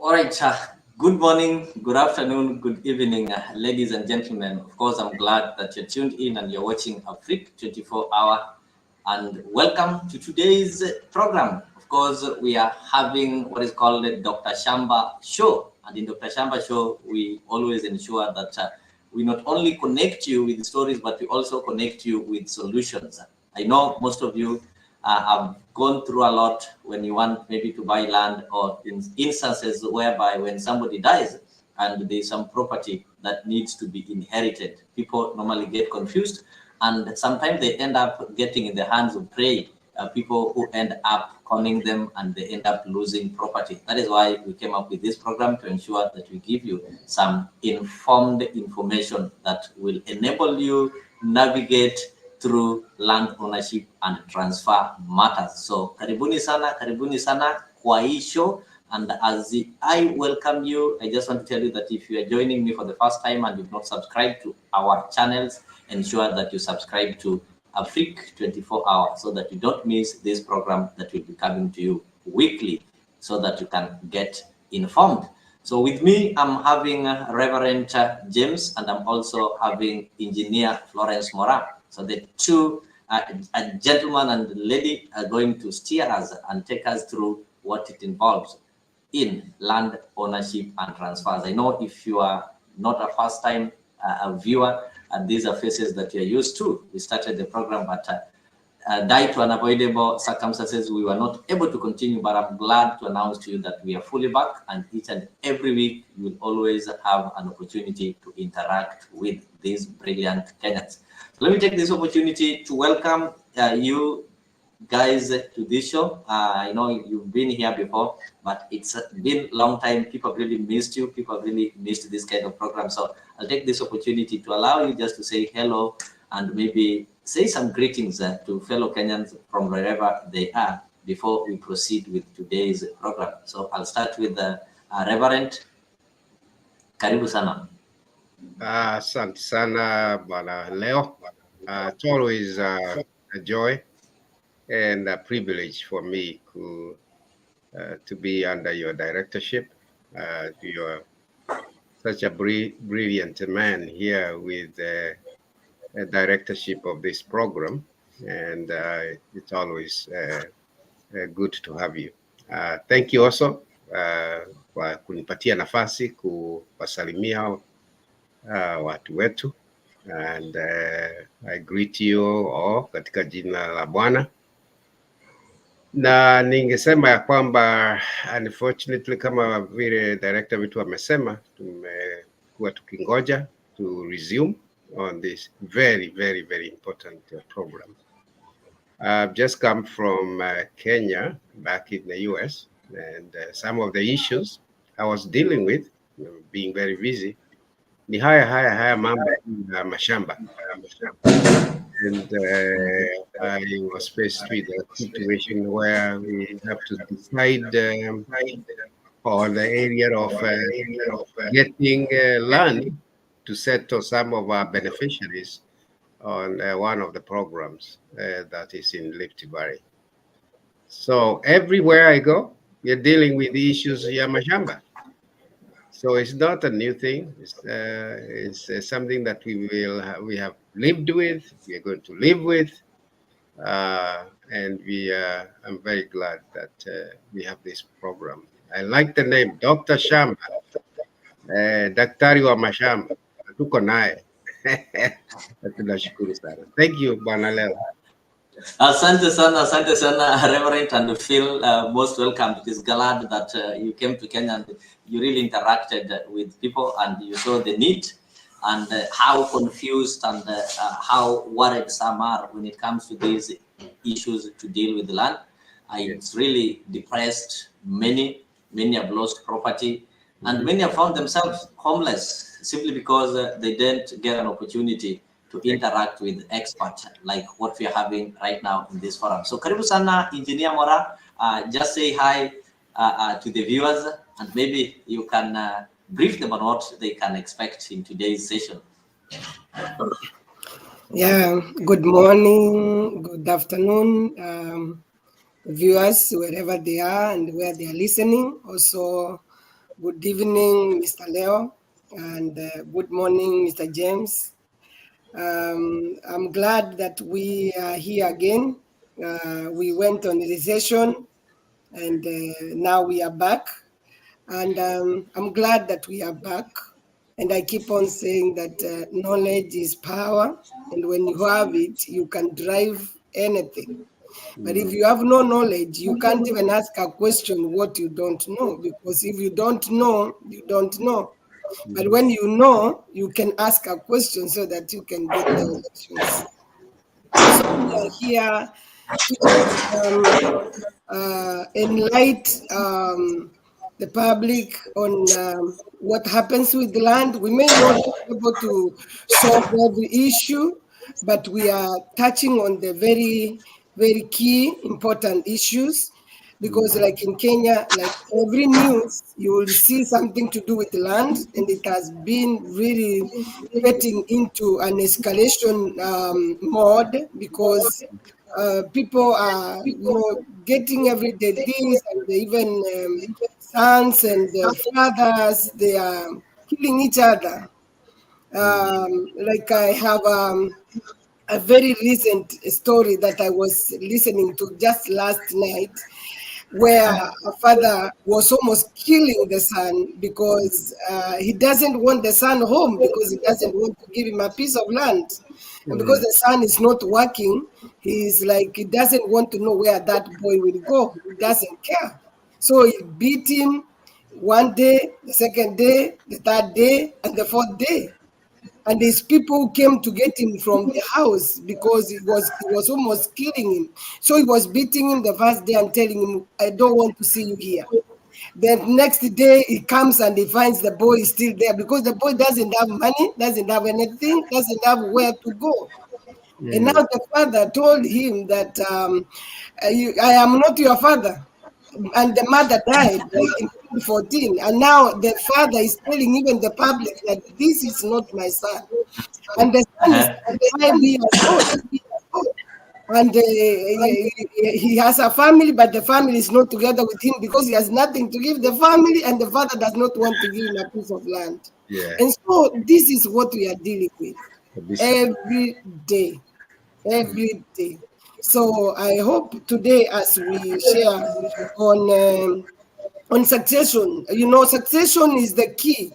All right. Good morning, good afternoon, good evening, ladies and gentlemen. Of course, I'm glad that you're tuned in and you're watching Afrique 24 Hour. And welcome to today's program. Of course, we are having what is called the Dr. Shamba Show. And in Dr. Shamba Show, we always ensure that we not only connect you with stories, but we also connect you with solutions. I know most of you have gone through a lot when you want maybe to buy land, or in instances whereby when somebody dies and there's some property that needs to be inherited, people normally get confused, and sometimes they end up getting in the hands of prey, people who end up conning them and they end up losing property. That is why we came up with this program, to ensure that we give you some informed information that will enable you navigate through land ownership and transfer matters. So karibuni sana kwa hii show. And as I welcome you, I just want to tell you that if you are joining me for the first time and you've not subscribed to our channels, ensure that you subscribe to Afrique 24 Hours so that you don't miss this program that will be coming to you weekly, so that you can get informed. So with me, I'm having Reverend James, and I'm also having Engineer Florence Moran. So the two, a gentleman and lady, are going to steer us and take us through what it involves in land ownership and transfers. I know if you are not a first-time viewer, and these are faces that you're used to. We started the program, but due to unavoidable circumstances, we were not able to continue, but I'm glad to announce to you that we are fully back, and each and every week you will always have an opportunity to interact with these brilliant Kenyans. So let me take this opportunity to welcome you guys to this show. I know you've been here before, but it's been a long time. People have really missed you. People have really missed this kind of program. So I'll take this opportunity to allow you just to say hello and maybe say some greetings to fellow Kenyans from wherever they are before we proceed with today's program. So I'll start with the Reverend. Karibu sana. Asante sana Bwana Leo. It's always a joy and a privilege for me to be under your directorship. You're such a brilliant man here with the directorship of this program, and it's always good to have you. Thank you also kwa kunipatia nafasi kuwasalimia watu wetu, and I greet you all katika jina la Bwana. Na ningesema ya kwamba unfortunately, kama vile director wetu amesema, tumekuwa tukingoja to resume on this very important program. I've just come from Kenya, back in the US, and some of the issues I was dealing with, being very busy, ni haya mambo ya mashamba. And I was faced with a situation where we have to decide on the area of getting land to settle some of our beneficiaries on one of the programs that is in Rift Valley. So everywhere I go, we're dealing with the issues ya mashamba. So it's not a new thing. It's something that we have lived with. We are going to live with, and I'm very glad that we have this program. I like the name, Dr. Shamba, Daktari wa Mashamba. Tuko naye. Tunashukuru sana. Thank you, Bwana Leo. Asante sana, Reverend, and feel most welcome. It is glad that you came to Kenya and you really interacted with people, and you saw the need and how confused and how worried some are when it comes to these issues to deal with the land. It's really depressed. Many have lost property, and many have found themselves homeless simply because they didn't get an opportunity to interact with experts like what we are having right now in this forum. So karibu sana, Engineer Mora. Just say hi to the viewers, and maybe you can brief them on what they can expect in today's session. Yeah, good morning, good afternoon, viewers, wherever they are and where they are listening. Also, Good evening, Mr. Leo, and good morning, Mr. James. I'm glad that we are here again. We went on recession, and now we are back. And I'm glad that we are back. And I keep on saying that knowledge is power, and when you have it, you can drive anything. But if you have no knowledge, you can't even ask a question what you don't know, because if you don't know, you don't know. But when you know, you can ask a question so that you can get the options. So we are here to just enlighten the public on what happens with the land. We may not be able to solve every issue, but we are touching on the very, very key important issues. Because, like in Kenya, like every news, you will see something to do with land, and it has been really getting into an escalation mode because people are, getting everyday this, and even sons and fathers, they are killing each other. Like I have a very recent story that I was listening to just last night, where a father was almost killing the son because he doesn't want the son home, because he doesn't want to give him a piece of land. And because the son is not working, he's like, he doesn't want to know where that boy will go. He doesn't care. So he beat him one day, the second day, the third day, and the fourth day. And these people came to get him from the house because he was almost killing him. So he was beating him the first day and telling him, I don't want to see you here. The next day he comes and he finds the boy is still there, because the boy doesn't have money, doesn't have anything, doesn't have where to go. And now the father told him that I am not your father. And the mother died like in 2014. And now the father is telling even the public that this is not my son. And the son is Uh-huh. 5 years old. And he has a family, but the family is not together with him because he has nothing to give the family, and the father does not want to give him a piece of land. Yeah. And so this is what we are dealing with Kabisa. every day, every day. So I hope today, as we share on succession, succession is the key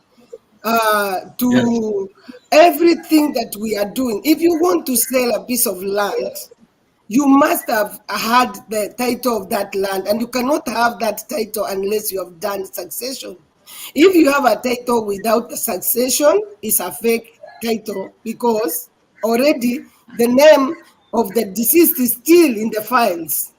Yes. to everything that we are doing. If you want to sell a piece of land, you must have had the title of that land, and you cannot have that title unless you have done succession. If you have a title without the succession, it's a fake title, because already the name of the deceased is still in the files,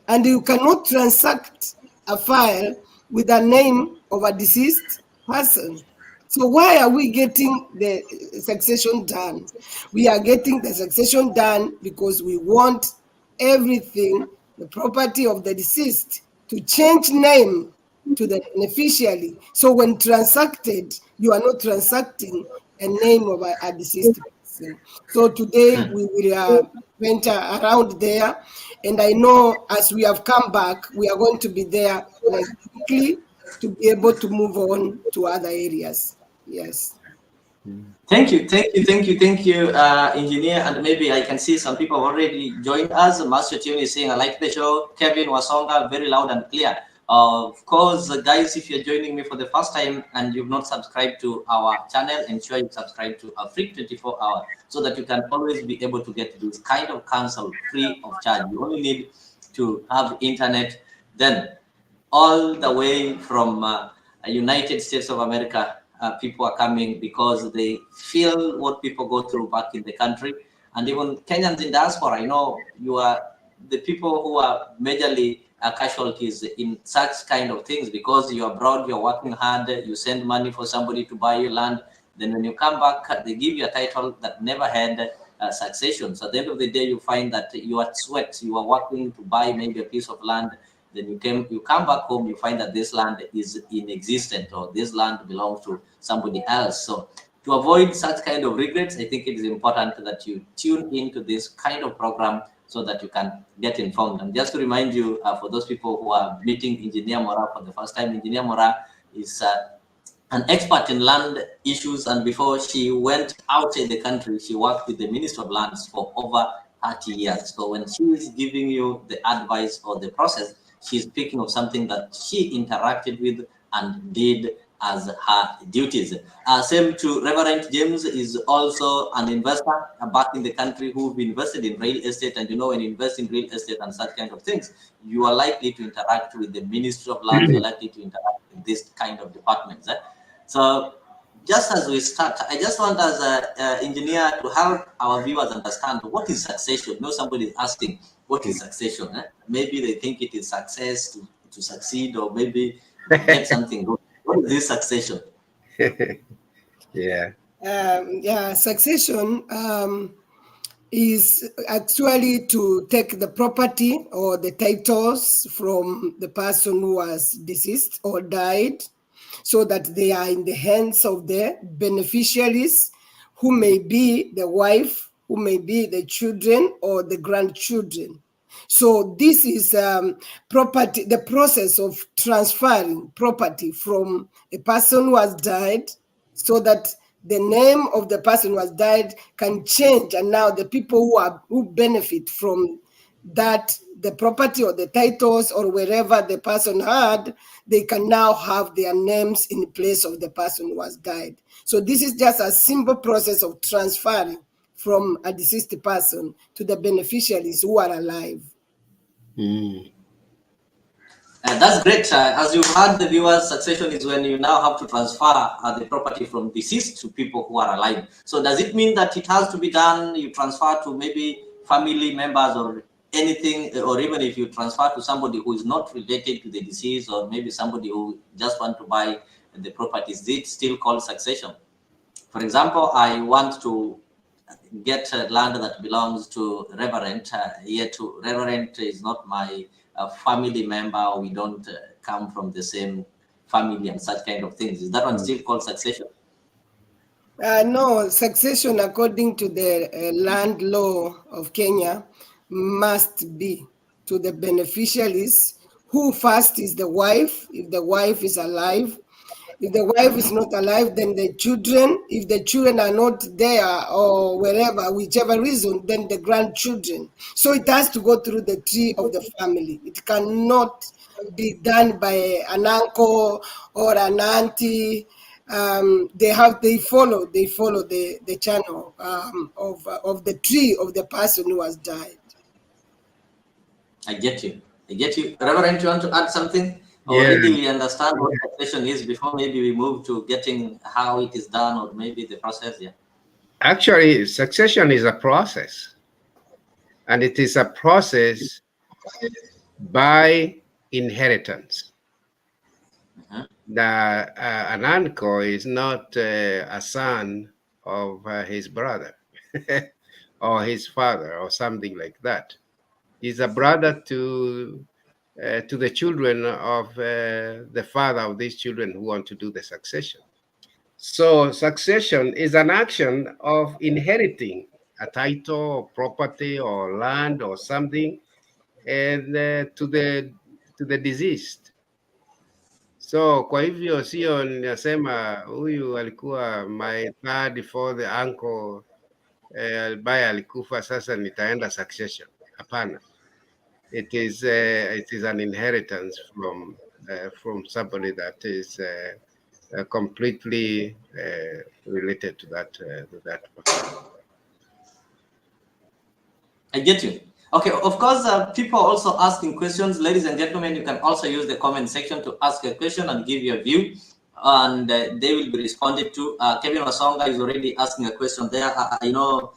and you cannot transact a file with a name of a deceased person. So why are we getting the succession done? We are getting the succession done because we want everything, the property of the deceased, to change name to the beneficiary. So when transacted, you are not transacting a name of a deceased person. So today we will venture around there, and I know as we have come back, we are going to be there like quickly to be able to move on to other areas. Yes. Thank you, engineer. And maybe I can see some people have already joined us. Master Tune is saying, I like the show. Kevin Wasonga, very loud and clear. Of course, guys, if you're joining me for the first time and you've not subscribed to our channel, ensure you subscribe to our free 24 hour so that you can always be able to get this kind of counsel free of charge. You only need to have internet. Then all the way from United States of America, people are coming because they feel what people go through back in the country. And even Kenyans in diaspora, you are the people who are majorly casualties in such kind of things, because you're abroad, you're working hard, you send money for somebody to buy your land. Then when you come back, they give you a title that never had succession. So at the end of the day, you find that you are sweat, you are working to buy maybe a piece of land. Then you come back home, you find that this land is inexistent, or this land belongs to somebody else. So to avoid such kind of regrets, I think it is important that you tune into this kind of program so that you can get informed. And just to remind you, for those people who are meeting Engineer Mora for the first time, Engineer Mora is an expert in land issues, and before she went outside the country, she worked with the Ministry of Lands for over 30 years. So when she is giving you the advice or the process, she's speaking of something that she interacted with and did as her duties. Same to Reverend James, is also an investor back in the country who've invested in real estate. And you know, when you invest in real estate and such kind of things, you are likely to interact with the Ministry of Lands, you're likely to interact with this kind of departments. So just as we start, I just want as an engineer to help our viewers understand what is succession. You know, somebody is asking, what is succession? Maybe they think it is success to succeed, or maybe get something good. What is this succession? Yeah. Succession is actually to take the property or the titles from the person who was deceased or died, so that they are in the hands of the beneficiaries, who may be the wife, who may be the children or the grandchildren. So this is property, the process of transferring property from a person who has died, so that the name of the person who has died can change, and now the people who benefit from that, the property or the titles or wherever the person had, they can now have their names in place of the person who has died. So this is just a simple process of transferring from a deceased person to the beneficiaries who are alive. That's great. As you've heard, the viewers, succession is when you now have to transfer the property from deceased to people who are alive. So does it mean that it has to be done, you transfer to maybe family members or anything, or even if you transfer to somebody who is not related to the deceased, or maybe somebody who just want to buy the property, is it still called succession? For example, I want to get land that belongs to Reverend, yet Reverend is not my family member, we don't come from the same family and such kind of things. Is that one still called succession? No, succession according to the land law of Kenya must be to the beneficiaries, who first is the wife, if the wife is alive. If the wife is not alive, then the children. If the children are not there or wherever, whichever reason, then the grandchildren. So it has to go through the tree of the family. It cannot be done by an uncle or an auntie. They follow the channel of the tree of the person who has died. I get you. Reverend, you want to add something? Yeah. Already we understand what succession is. Before maybe we move to getting how it is done, or maybe the process. Yeah. Actually, succession is a process, and it is a process by inheritance. An uncle is not a son of his brother or his father or something like that. He's a brother to the children of the father of these children who want to do the succession. So succession is an action of inheriting a title or property or land or something, and to the deceased. So kwa hivyo sio ninasema huyu alikuwa my third fourth uncle ambaye alikufa, sasa nitaenda succession. Hapana. It is an inheritance from somebody that is completely related to that person. I get you. Okay, of course, people are also asking questions. Ladies and gentlemen, you can also use the comment section to ask a question and give your view, and they will be responded to. Kevin Wasonga is already asking a question there. I know,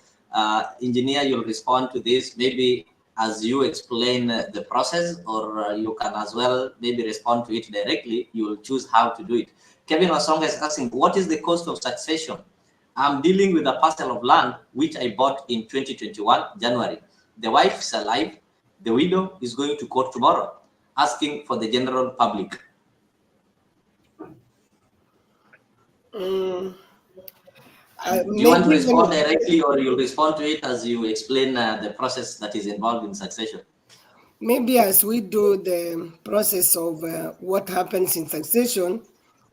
engineer, you'll respond to this maybe as you explain the process, or you can as well maybe respond to it directly. You will choose how to do it. Kevin Wasonga is asking, what is the cost of succession? I'm dealing with a parcel of land which I bought in 2021, January. The wife is alive. The widow is going to court tomorrow, asking for the general public. Do you want to respond directly, or you'll respond to it as you explain the process that is involved in succession? Maybe as we do the process of what happens in succession,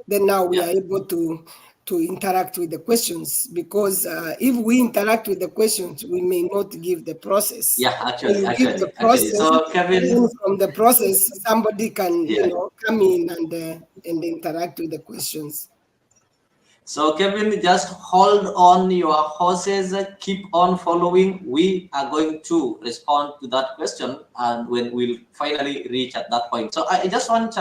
then now we are able to interact with the questions, because if we interact with the questions, we may not give the process. Yeah, When you give the process, So Kevin, even from the process, somebody can yeah. come in and interact with the questions. So Kevin, just hold on your horses, keep on following. We are going to respond to that question, and when we'll finally reach at that point. So I just want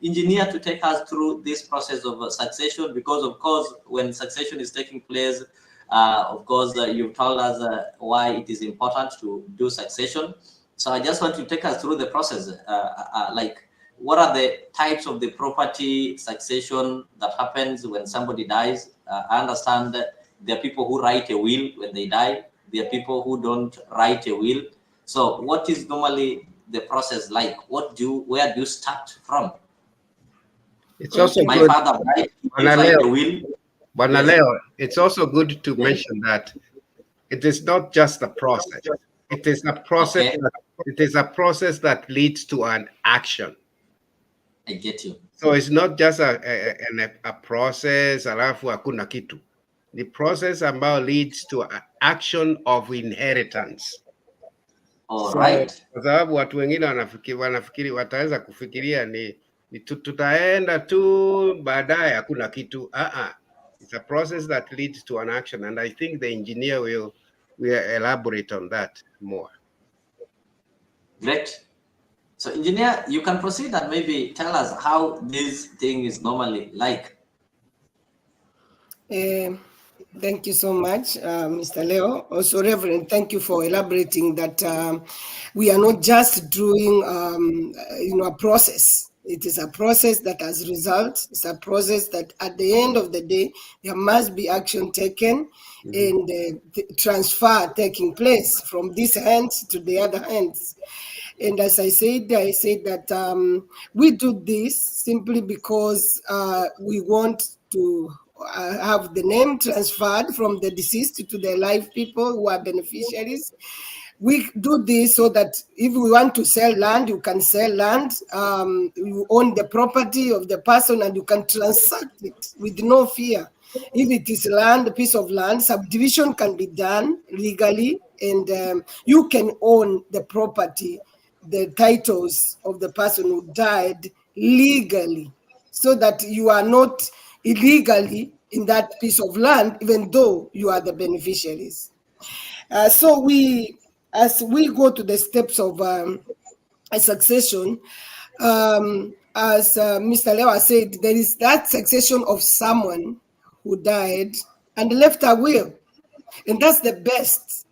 engineer to take us through this process of succession, because of course, when succession is taking place, of course, you've told us why it is important to do succession. So I just want to take us through the process, like, what are the types of the property succession that happens when somebody dies? I understand that there are people who write a will when they die. There are people who don't write a will. So what is normally the process like? Where do you start from? It's also My good. father died, he didn't write a will. Banaleo, it's also good to mention that it is not just a process. It is a process. Okay. It is a process that leads to an action. I get you. So it's not just a process alafu hakuna kitu. The process ambao leads to an action of inheritance. All right. Kwa sababu watu wengine wanafikiri wataweza kufikiria ni tutaenda tu baadaye hakuna kitu. It's a process that leads to an action, and I think the engineer will elaborate on that more. Great. So, engineer, you can proceed and maybe tell us how this thing is normally like. Thank you so much, Mr. Leo. Also, Reverend, thank you for elaborating that we are not just doing, a process. It is a process that has results. It's a process that at the end of the day, there must be action taken and transfer taking place from this hand to the other hands. And as I said that we do this simply because we want to have the name transferred from the deceased to the live people who are beneficiaries. We do this so that if we want to sell land, you can sell land. You own the property of the person and you can transact it with no fear. If it is land, a piece of land, subdivision can be done legally, and you can own the property, the titles of the person who died legally, so that you are not illegally in that piece of land, even though you are the beneficiaries. So as we go to the steps of a succession, as Mr. Lewa said, there is that succession of someone who died and left a will. And that's the best,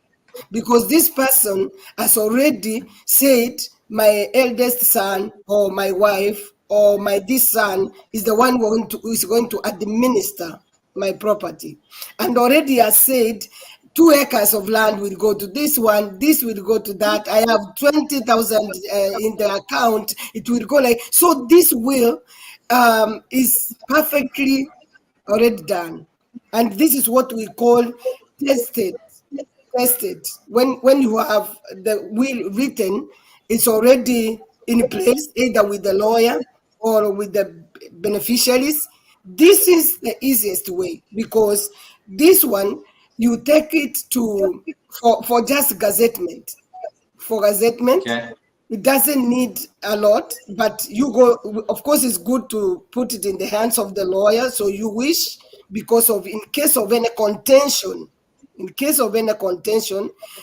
because this person has already said, my eldest son or my wife or this son is the one who is going to administer my property, and already has said 2 acres of land will go to this one, this will go to that. I have 20,000 in the account. It will go like so. This will is perfectly already done, and this is what we call tested. When you have the will written, it's already in place, either with the lawyer or with the beneficiaries. This is the easiest way, because this one you take it to for just gazettement. For gazettement, okay. It doesn't need a lot, but you go. Of course, it's good to put it in the hands of the lawyer. So you wish, because of in case of any contention.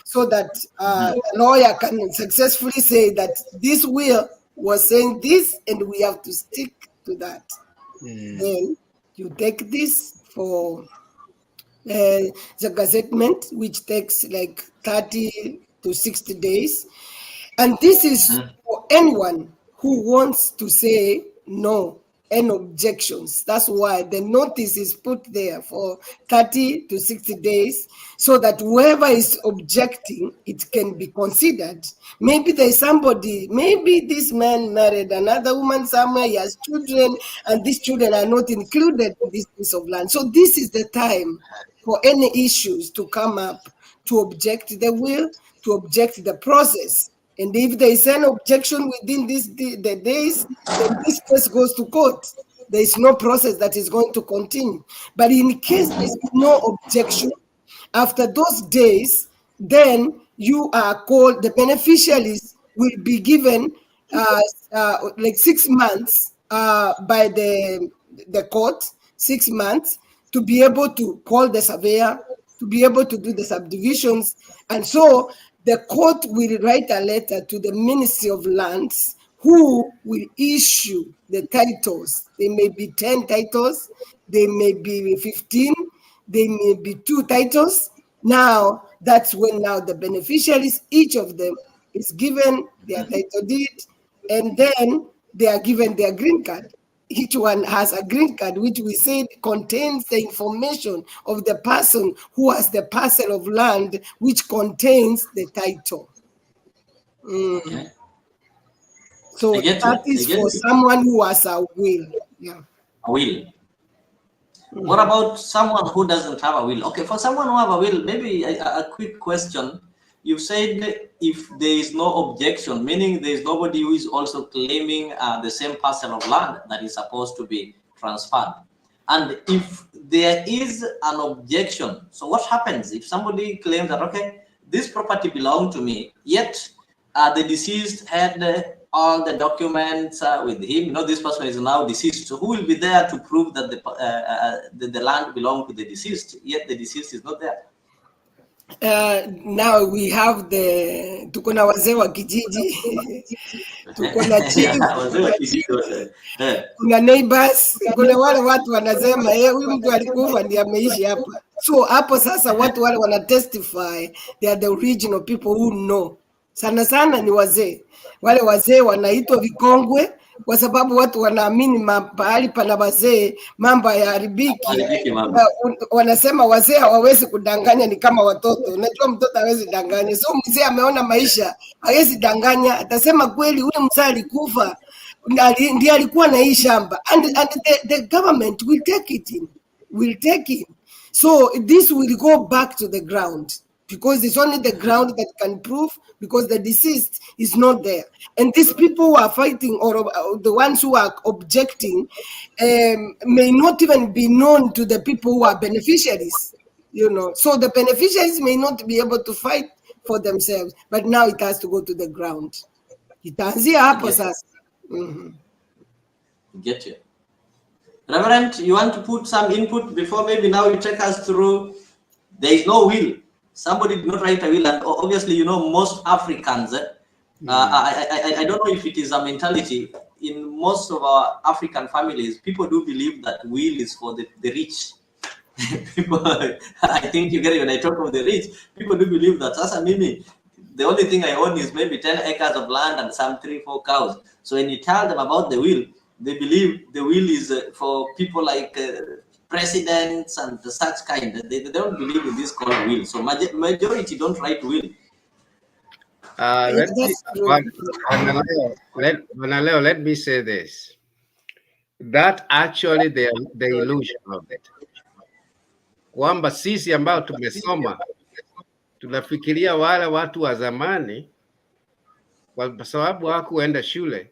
So that a lawyer can successfully say that this will was saying this, and we have to stick to that. Then you take this for the gazettement, which takes like 30 to 60 days. And this is for anyone who wants to say no and objections. That's why the notice is put there for 30 to 60 days, so that whoever is objecting, it can be considered. Maybe there's somebody, maybe this man married another woman somewhere, he has children, and these children are not included in this piece of land. So this is the time for any issues to come up, to object the will, to object the process. And if there is an objection within the days, then this case goes to court. there is no process that is going to continue. But in case there is no objection, after those days, then you are called, the beneficiaries will be given like 6 months by the court, 6 months to be able to call the surveyor, to be able to do the subdivisions. And so the court will write a letter to the Ministry of Lands, who will issue the titles. They may be 10 titles, they may be 15, they may be 2 titles. Now, that's when now the beneficiaries, each of them is given their title deed, and then they are given their green card. Each one has a green card, which we said contains the information of the person who has the parcel of land, which contains the title. Okay. So that is for someone who has a will. Yeah. A will. What about someone who doesn't have a will? Okay, for someone who have a will, maybe a quick question. You said if there is no objection, meaning there is nobody who is also claiming the same parcel of land that is supposed to be transferred. And if there is an objection, so what happens if somebody claims that, okay, this property belonged to me, yet the deceased had all the documents with him? You know, this person is now deceased. So who will be there to prove that the land belonged to the deceased, yet the deceased is not there? Now we have the tuko na wazee wa kijiji, tuko na chief, kuna neighbors, kuna wale watu wanasema huyu mtu alikufa ndiye ameishi hapa. So hapo sasa watu wale wana testify, they are the original people who know. Sana sana ni wazee. Wale wazee wanaitwa vikongwe kwa sababu watu wanaamini pahali pana wazee mambo yaharibiki. Wanasema wazee hawawezi kudanganya, ni kama watoto. Unajua mtoto hawezi danganya. So mzee ameona maisha, hawezi danganya, atasema kweli ule mzee alikufa ndiye alikuwa na hii shamba, and the government will take it in. Will take it. So this will go back to the ground, because it's only the ground that can prove, because the deceased is not there. And these people who are fighting, or the ones who are objecting, may not even be known to the people who are beneficiaries, you know. So the beneficiaries may not be able to fight for themselves, but now it has to go to the ground. Itaanzia hapo sasa. Get you. Reverend, you want to put some input before maybe now you take us through? There is no will. Somebody did not write a will, and obviously, you know, most Africans, I don't know if it is a mentality in most of our African families. People do believe that will is for the rich. People, I think you get it when I talk of the rich. People do believe that. Sasa mimi, the only thing I own is maybe 10 acres of land and some 3-4 cows. So when you tell them about the will, they believe the will is for people like presidents and such kind. They don't believe in this called will. So majority don't write will. Let me say this. That actually the illusion of it. Kwamba sisi ambao tumesoma tunafikiria wale watu wa zamani, kwa sababu hawakuenda shule,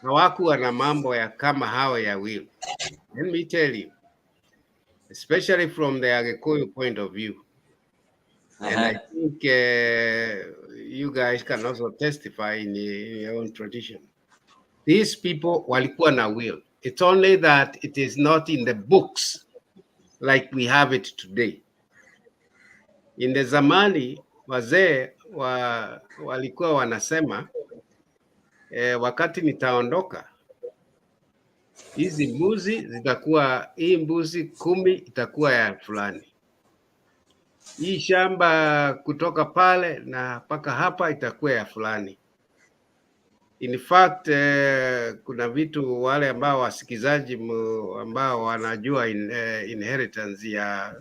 hawakuwa na mambo ya kama hawa ya will. Let me tell you, especially from the Agikuyu point of view, and I think you guys can also testify in your own tradition. These people walikuwa na will. It's only that it is not in the books like we have it today. In the zamani, wazee walikuwa wanasema wakati nitaondoka, hizi mbuzi zitakuwa, hii mbuzi 10 itakuwa ya fulani, hii shamba kutoka pale na mpaka hapa itakuwa ya fulani. In fact, kuna vitu wale ambao wasikizaji ambao wanajua inheritance ya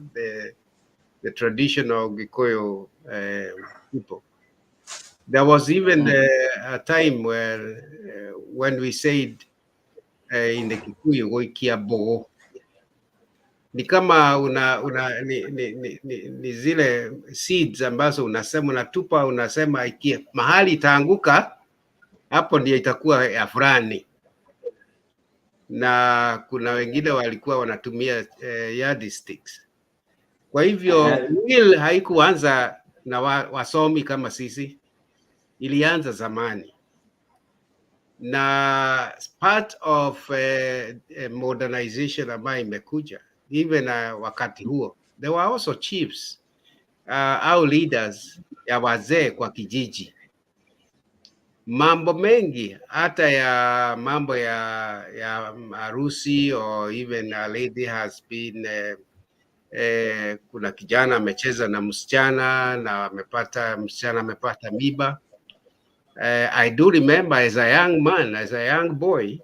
the traditional Gikuyu people. There was even a time where when we said in the Kikuyu goikia bogo, ni kama ni zile seeds ambazo unasema unatupa, unasema ikie mahali itaanguka hapo ndio itakuwa ya fulani. na kuna wengine walikuwa wanatumia yardsticks. Kwa hivyo will haikuanza na wasomi kama sisi, ilianza zamani, na part of modernization ambayo imekuja even wakati huo. There were also chiefs au leaders ya wazee kwa kijiji. Mambo mengi hata ya mambo ya harusi, or even a lady has been kuna kijana amecheza na msichana na msichana amepata mimba. I do remember as a young man, as a young boy,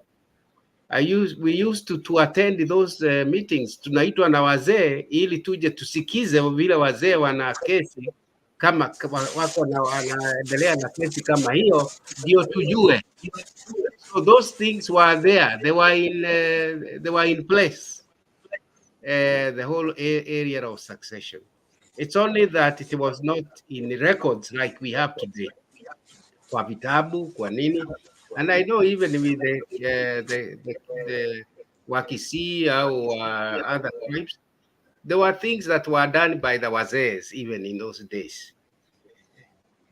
we used to attend those meetings. Tunaitwa na wazee ili tuje tusikize vile wazee wana kesi kama wako na wanaendelea na kesi kama hiyo, ndio tujue. So those things were there, they were in place. The whole area of succession. It's only that it was not in records like we have today. Kwa vitabu, kwa nini? And I know even with the Wakisi or other tribes, there were things that were done by the wazees even in those days.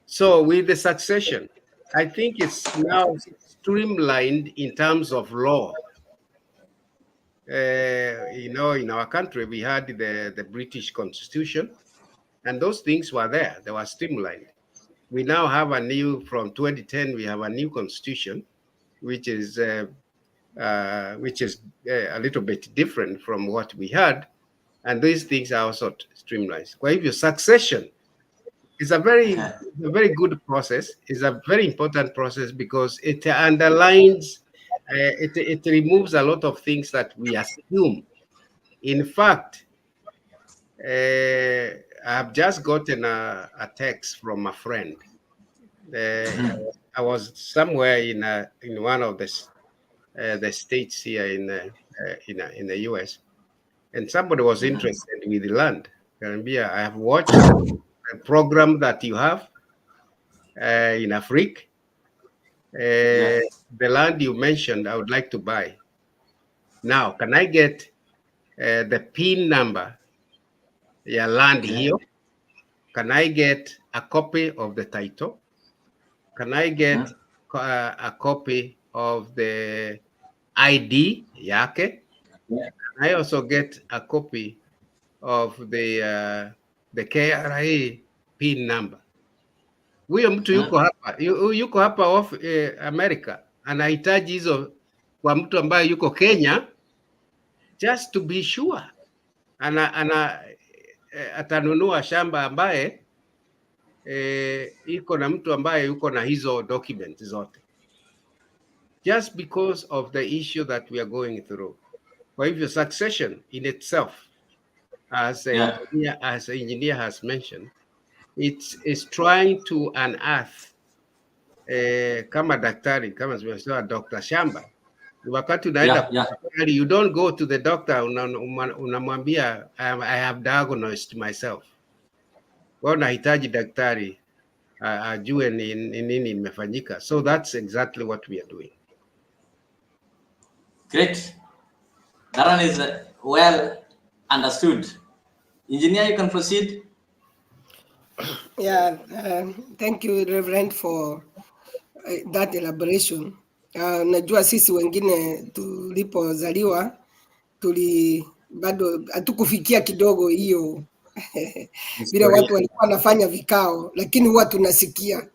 So with the succession, I think it's now streamlined in terms of law. In our country, we had the British Constitution, and those things were there. They were streamlined. We now have from 2010, we have a new constitution, which is a little bit different from what we had, and these things are also streamlined. Kwa hivyo, succession is a very good process. It's a very important process because it underlines. It removes a lot of things that we assume. In fact, I have just gotten a text from a friend. I was somewhere in one of the states here in the US, and somebody was interested with the land. I have watched a program that you have in Africa. The land you mentioned, I would like to buy. Now, can I get the PIN number? Land here. Can I get a copy of the title? Can I get a copy of the ID yake? Can I also get a copy of the KRA PIN number? Huyo mtu yuko hapa America, anahitaji hizo kwa mtu ambaye yuko Kenya, just to be sure. Atanunua shamba ambaye iko na mtu ambaye yuko na hizo documents zote, just because of the issue that we are going through. Kwa hivyo, succession in itself, as an engineer has mentioned, it's trying to unearth kama daktari, kama zimesema Dr. Shamba, wakati unaenda you don't go to the doctor unamwambia I have diagnosed myself. Kwa unahitaji daktari ajue ni nini imefanyika. So that's exactly what we are doing. Great. That one is well understood. Engineer, you can proceed. Yeah, thank you, Reverend, for that elaboration. Najua sisi wengine tulipozaliwa bado hatukufikia kidogo hiyo vile watu walikuwa wanafanya vikao, lakini huwa tunasikia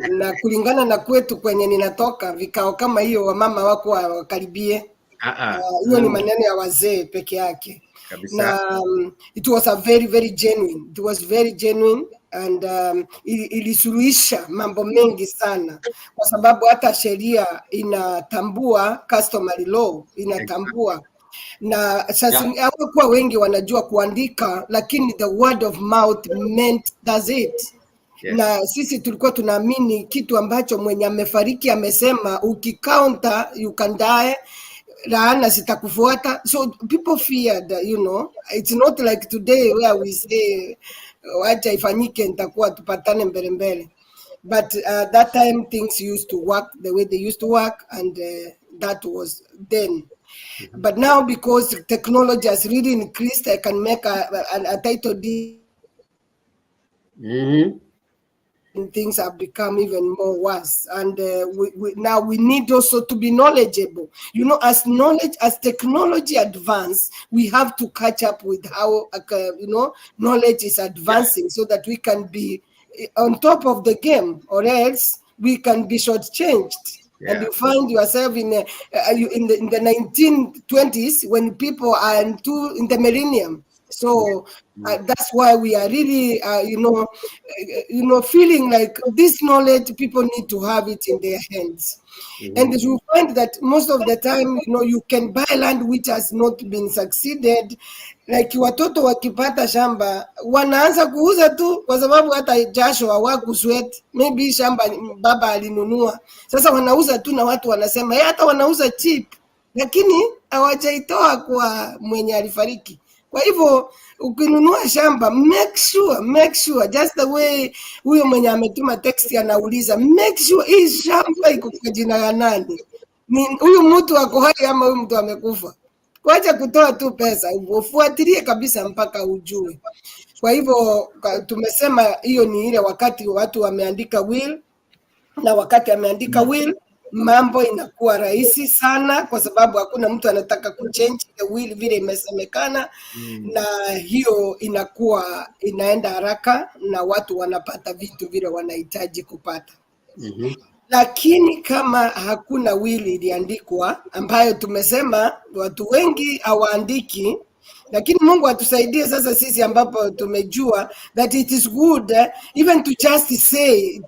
na kulingana na kwetu kwenye ninatoka, vikao kama hiyo wamama wako wakaribie. Hiyo ni maneno ya wazee peke yake. Na it was a very, very genuine. It was very genuine, and ilisuluhisha mambo mengi sana, kwa sababu hata sheria inatambua, customary law inatambua. Na sasa hawakuwa wengi wanajua kuandika, lakini the word of mouth does it. Yes. Na sisi tulikuwa tunaamini kitu ambacho mwenye amefariki amesema, ukikaunta you can die, laana zitakufuata. So people feared, it's not like today where we say wacha ifanyike nitakuwa tupatane mbele. But that time things used to work the way they used to work, and that was then. But now, because technology has really increased, I can make a title deed. And things have become even more worse, and now we need also to be knowledgeable. As technology advance, we have to catch up with how knowledge is advancing, so that we can be on top of the game, or else we can be shortchanged. And you find yourself in the 1920s, when people are in the millennium. So that's why we are really, feeling like this knowledge, people need to have it in their hands. And you find that most of the time, you can buy land which has not been succeeded. Like watoto wakipata shamba wanaanza kuuza tu, kwa sababu hata jasho hawakusweat. Maybe shamba baba alinunua, sasa wanauza tu, na watu wanasema hata wanauza cheap, lakini hawajaitoa kwa mwenye alifariki. Kwa hivyo ukinunua shamba, make sure just the way huyo mwenye ametuma text anauliza, make sure hii shamba iko kwa jina ya nani, ni huyu mtu ako hai ama huyu mtu amekufa. Kwacha kutoa tu pesa, ufuatilie kabisa mpaka ujue. Kwa hivyo tumesema hiyo ni ile wakati watu wameandika will, na wakati ameandika will, mambo inakuwa rahisi sana, kwa sababu hakuna mtu anataka kuchange the will vile imesemekana. Na hiyo inaenda haraka, na watu wanapata vitu vile wanahitaji kupata. Lakini kama hakuna will iliandikwa, ambayo tumesema watu wengi hawaandiki, lakini Mungu atusaidie sasa sisi ambapo tumejua that it is good even to just say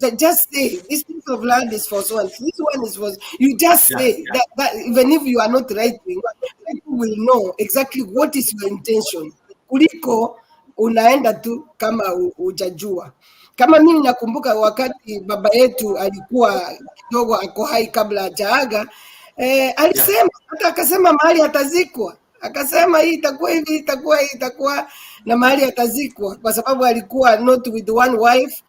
this piece of land is for so and this one is for, you just say that even if you are not writing, people will know exactly what is your intention, kuliko unaenda tu kama hujajua. Kama mimi nakumbuka wakati baba yetu alikuwa kidogo ako hai kabla hajaaga, alisema hata akasema mahali atazikwa, akasema hii itakuwa hivi, itakuwa na mahali atazikwa, kwa sababu alikuwa not with one wife.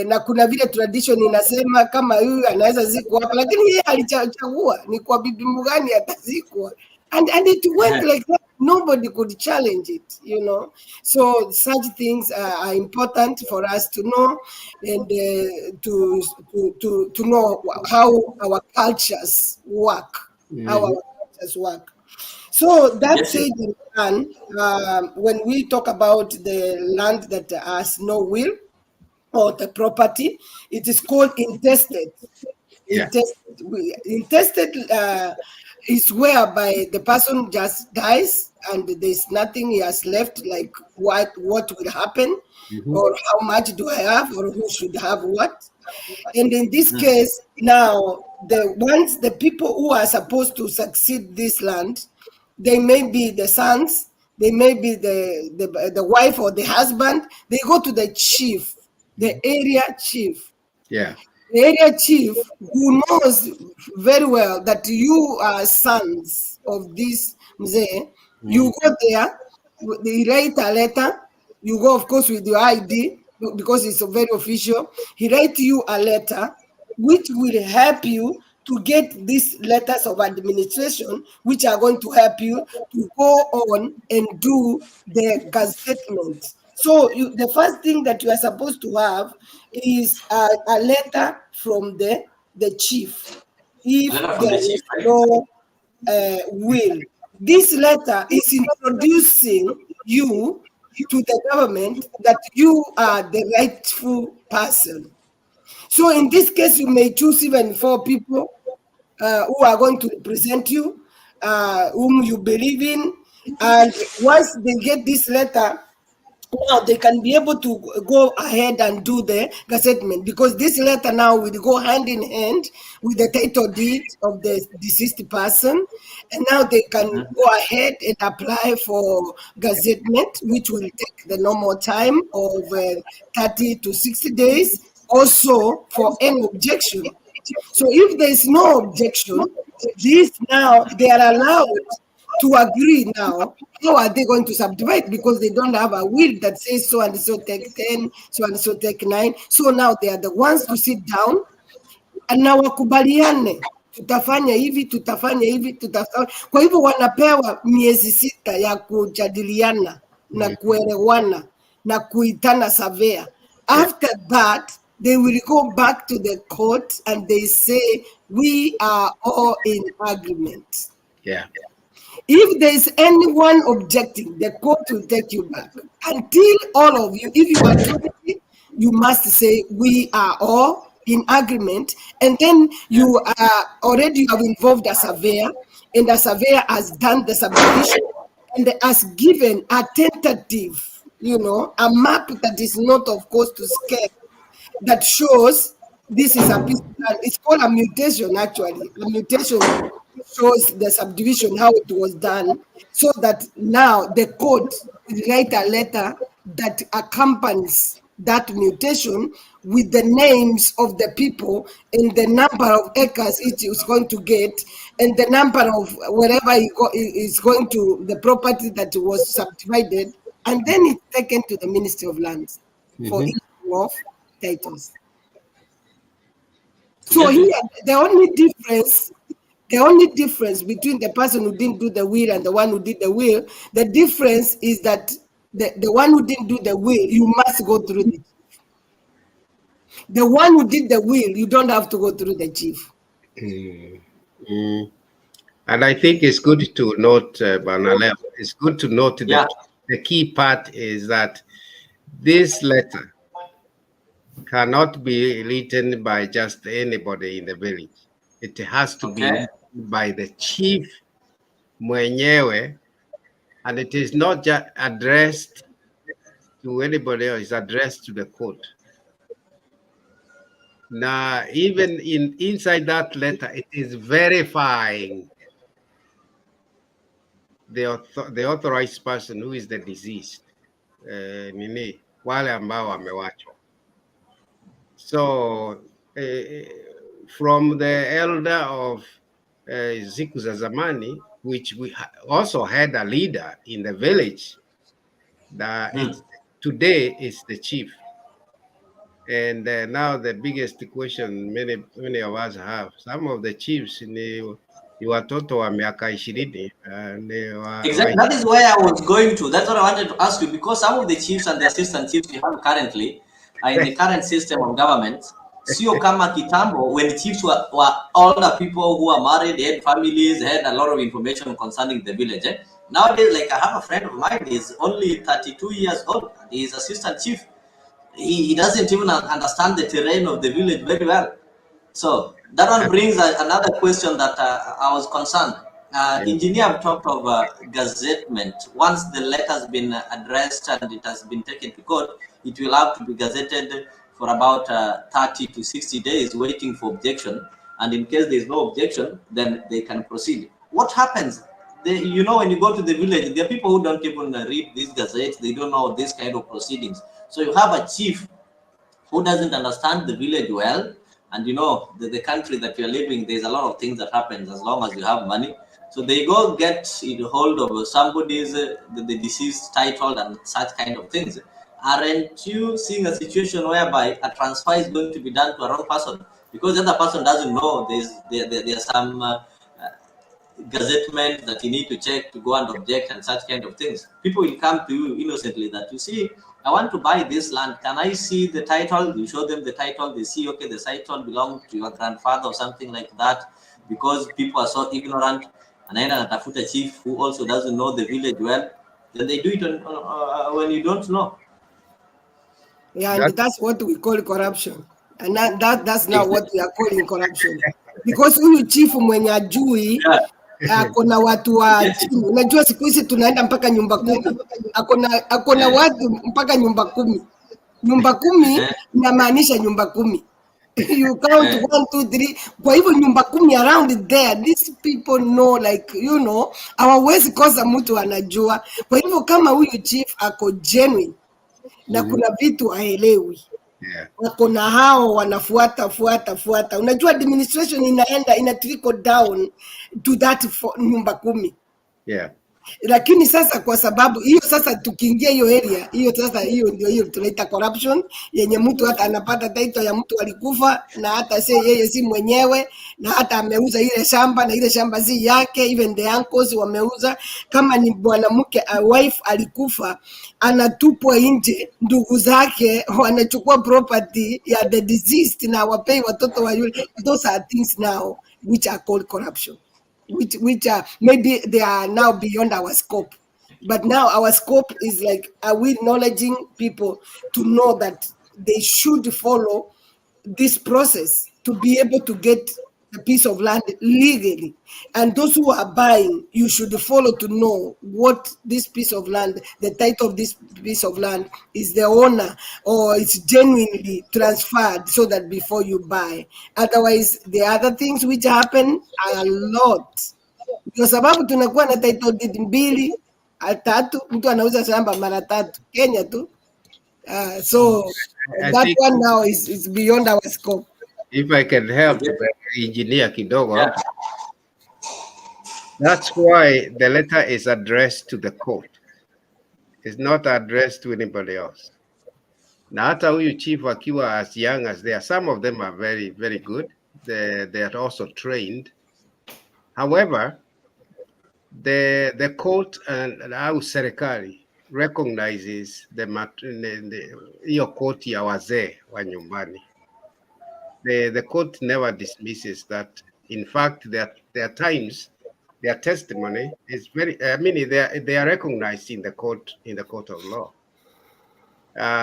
Na kuna vile tradition inasema kama huyu anaweza zikwa hapa, lakini yeye alichagua ni kwa bibi mgani atazikwa, and it went like that. Nobody could challenge it, So such things are important for us to know, and to know how our cultures work. So that's it. And when we talk about the land that has no will, or the property, it is called intestate. Intestate is whereby the person just dies and there's nothing he has left, like what will happen, or how much do I have, or who should have what. And in this case, now the people who are supposed to succeed this land, they may be the sons, they may be the wife or the husband. They go to the chief, the area chief. The area chief, who knows very well that you are sons of this mzee. You go there, they write a letter. You go, of course, with your ID, because it's very official. He writes you a letter which will help you to get these letters of administration, which are going to help you to go on and do the gazettement. So the first thing that you are supposed to have is a letter from the chief. If there is no will, this letter is introducing you to the government that you are the rightful person. So in this case, you may choose even 4 people who are going to represent you, whom you believe in. And once they get this letter, now they can be able to go ahead and do the gazettement, because this letter now will go hand in hand with the title deed of the deceased person. And now they can go ahead and apply for gazettement, which will take the normal time of 30 to 60 days, also for any objection. So if there is no objection, this now they are allowed to agree now. How are they going to subdivide? Because they don't have a will that says so and so take 10, so and so take 9. So now they are the ones to sit down and now wakubaliane tutafanya hivi, tutafanya hivi, tutafanya. Kwa hivyo wanapewa miezi 6 ya kujadiliana na kuelewana na kuitana surveyor. After that, they will go back to the court and they say, we are all in agreement. Yeah. If there is anyone objecting, the court will take you back. Until all of you, if you are 20, you must say, we are all in agreement. And then you are already have involved a surveyor, and the surveyor has done the subdivision and has given a tentative, a map that is not, of course, to scale, that shows this is a piece of land. It's called a mutation, actually. A mutation shows the subdivision, how it was done, so that now the court will write a letter that accompanies that mutation with the names of the people and the number of acres it is going to get and the number of wherever is going to the property that was subdivided, and then it's taken to the Ministry of Lands for issuing of titles. So here, the only difference between the person who didn't do the will and the one who did the will, the difference is that the one who didn't do the will, you must go through the chief. The one who did the will, you don't have to go through the chief. And I think it's good to note, Banalem, it's good to note that the key part is that this letter cannot be written by just anybody in the village. It has to be written by the chief mwenyewe, and it is not just addressed to anybody else, it's addressed to the court. Now, even inside that letter, it is verifying the authorized person who is the deceased. Wale ambao wamewachwa. So, from the elder of Ziku za Zamani, which we also had a leader in the village, that today is the chief. And now the biggest question many of us have, some of the chiefs ni watoto wa miaka 20. Exactly. That is where I was going to. That's what I wanted to ask you, because some of the chiefs and the assistant chiefs we have currently are in the current system of government. Sio kama kitambo, when chiefs were older people who are married, they had families, they had a lot of information concerning the village. Nowadays, like I have a friend of mine, he's only 32 years old. He's assistant chief. He doesn't even understand the terrain of the village very well. So that one brings another question that I was concerned. Engineer talked of gazettement. Once the letter has been addressed and it has been taken to court, it will have to be gazetted for about 30 to 60 days, waiting for objection. And in case there is no objection, then they can proceed. What happens? When you go to the village, there are people who don't even read these gazettes. They don't know this kind of proceedings. So you have a chief who doesn't understand the village well, and the country that you're living, there's a lot of things that happens as long as you have money. So they go get hold of somebody's the deceased title and such kind of things. Aren't you seeing a situation whereby a transfer is going to be done to a wrong person because the other person doesn't know there's some gazettement that you need to check to go and object and such kind of things? People will come to you innocently that, you see, I want to buy this land. Can I see the title? You show them the title. They see, okay, the title belongs to your grandfather or something like that, because people are so ignorant. And then a chief who also doesn't know the village well. Then they do it when you don't know. Yeah, and that's what we call corruption. And that's not what we are calling corruption. Because huyu chief mwenye ajui akona watu wa chini. Unajua siku hizi tunaenda mpaka nyumba 10. Akona watu mpaka nyumba 10. Nyumba 10 inamaanisha nyumba 10. You count 1, 2, 3. Kwa hivyo nyumba 10 around there, these people know, like, hawawezi kosa mtu anajua. Kwa hivyo kama huyu chief ako genuine na kuna vitu haelewi, kuna hao wanafuata. Unajua administration ina trickle down to that nyumba 10. Yeah. Lakini sasa kwa sababu hiyo sasa tukiingia hiyo area hiyo sasa hiyo tunaita corruption yenye mtu hata anapata title ya mtu alikufa na hata yeye si mwenyewe na hata ameuza ile shamba na ile shamba si yake, even the uncles wameuza. Kama ni mwanamke wife alikufa anatupwa nje, ndugu zake wanachukua property ya the deceased na wapei watoto wa yule. Those are things now which are called corruption. Which are maybe they are now beyond our scope, but now our scope is like, are we acknowledging people to know that they should follow this process to be able to get a piece of land legally, and those who are buying, you should follow to know what this piece of land, the title of this piece of land is the owner or it's genuinely transferred, so that before you buy. Otherwise the other things which happen are a lot, kwa sababu tunakuwa na title deed mbili tatu, mtu anauza shamba mara tatu Kenya tu. So that one now is beyond our scope. If I can help engineer kidogo, yeah. That's why the letter is addressed to the court. It's not addressed to anybody else. Na hata huyu chief akiwa as young as they are, some of them are very, very good. They are also trained. However, the court and au serikali recognizes hiyo court ya wazee wa nyumbani. The court never dismisses that. In fact, there are times their testimony is very, they are recognized in the court of law.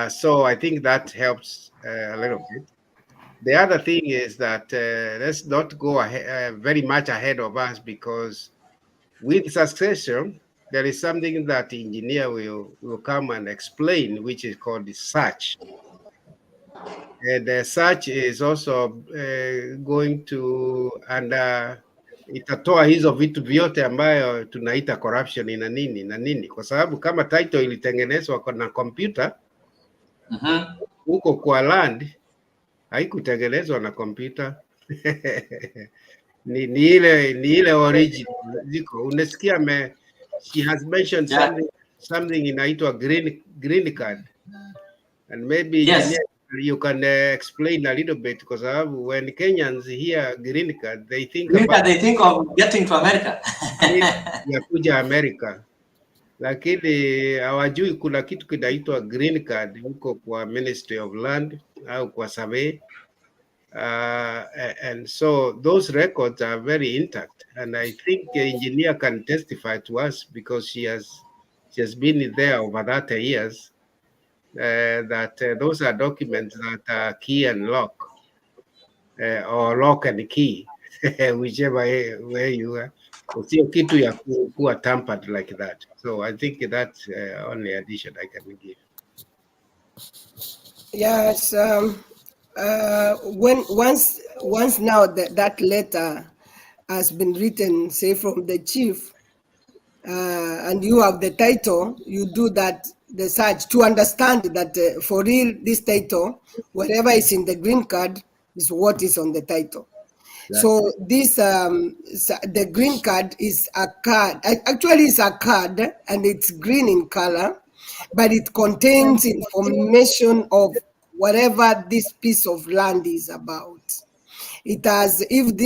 So I think that helps a little bit. The other thing is that let's not go ahead, very much ahead of us, because with succession, there is something that the engineer will come and explain, which is called the search. And the search is also going to, and itatoa hizo vitu vyote ambayo tunaita corruption na nini, kwa sababu kama title ilitengenezwa na computer huko kwa land haikutengenezwa na computer. ni ile original ziko. Unasikia she has mentioned something inaitwa green card, and maybe yes. You can explain a little bit, because when Kenyans hear green card, they think of getting to America. Ya kuja America, lakini hawajui kuna kitu kinaitwa green card huko kwa Ministry of Land au kwa survey. And so those records are very intact, and I think the engineer can testify to us, because she has been there over 30 years. That those are documents that are key and lock, or lock and key, whichever way you are. Sio kitu ya kuwa tampered like that. So I think that's only addition I can give. Yes, once now that letter has been written, say from the chief, and you have the title, you do that, the search, to understand that for real, this title, whatever is in the green card is what is on the title. Exactly. So this, the green card is a card. Actually, it's a card, and it's green in color, but it contains information of whatever this piece of land is about. It has, if